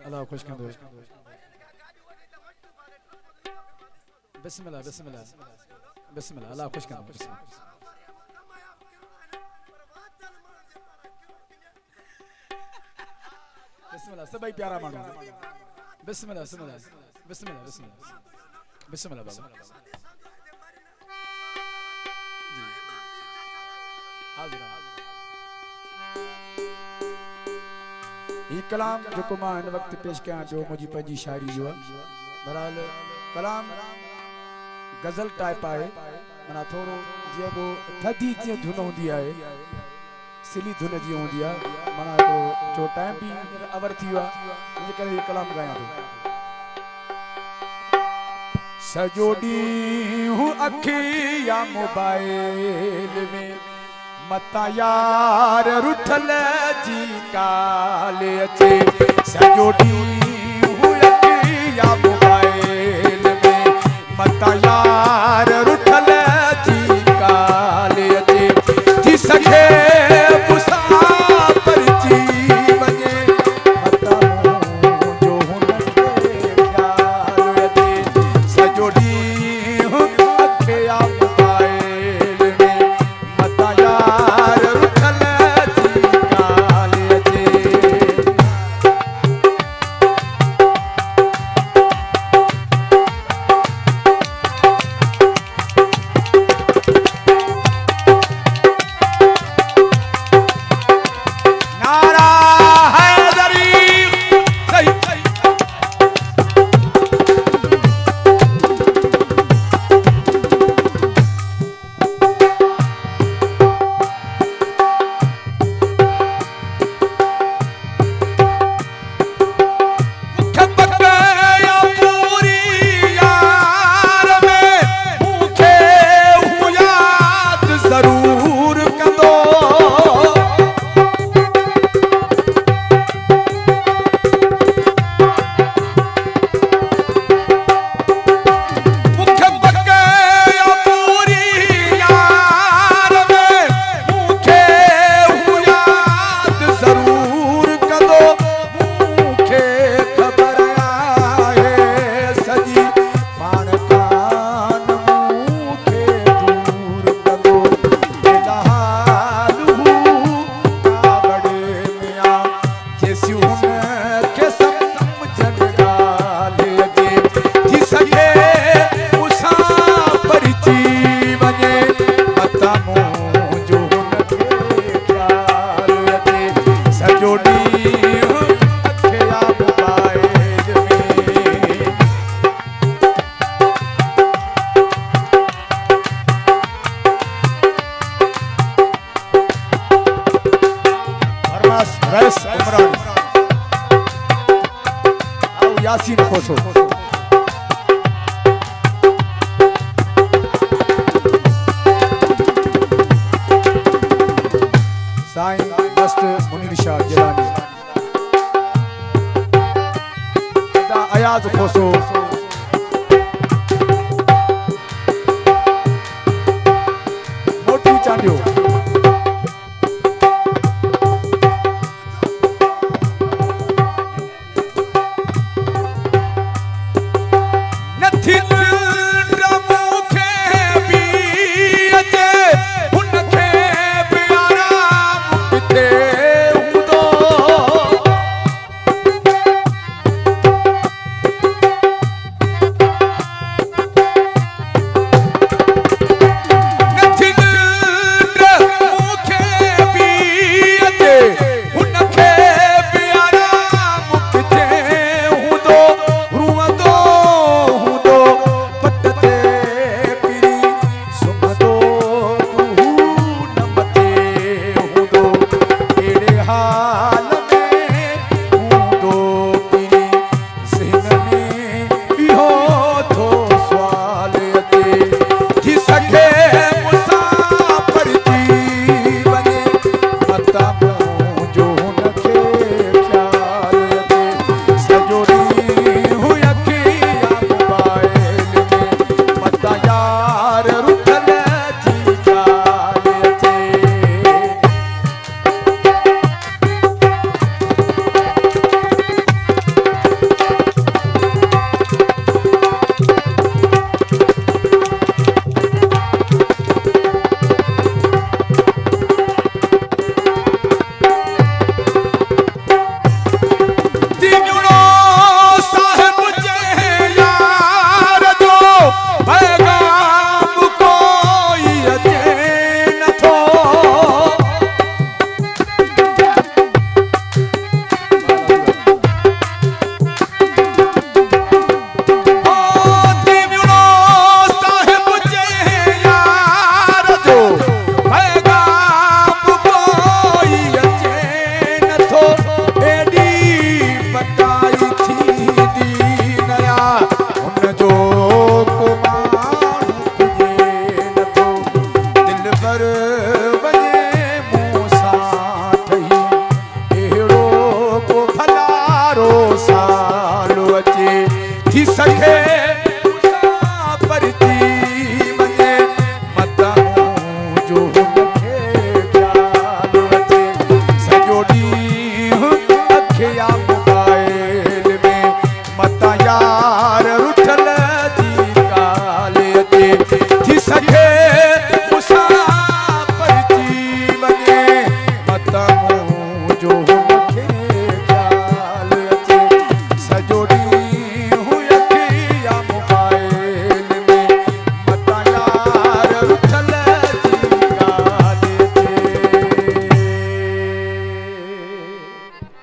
अल्लाह खुश कंदो बिस्मिल्लाह बिस्मिल्लाह बिस्मिल्लाह अल्लाह खुश कंदो बिस्मिल्लाह सभी प्यारा मानो बिस्मिल्लाह बिस्मिल्लाह बिस्मिल्लाह बिस्मिल्लाह बिस्मिल्लाह बाबा हाजिर ये कलाम जो को मां इन वक्त पेश कया जो मुझी पंजी शायरी जो बहरहाल कलाम गजल टाइप आए मना थोड़ो जे वो थदी जी धुन होंदी आए सिली धुन जी होंदी आ मना जो टाइम भी अवर थी हुआ मुझे करे ये कलाम गाया तो सजोडी हूँ अखिया मोबाइल में मता यार रुठल जी काले अचे सजोडी हूँ अखिया मोबाइल में मता यार रुठल जी काले अचे जी सखे यासीन खोसो साईं मस्त मुनीर शाह जिलानी अयाज खोसो मोटू चांडियो सके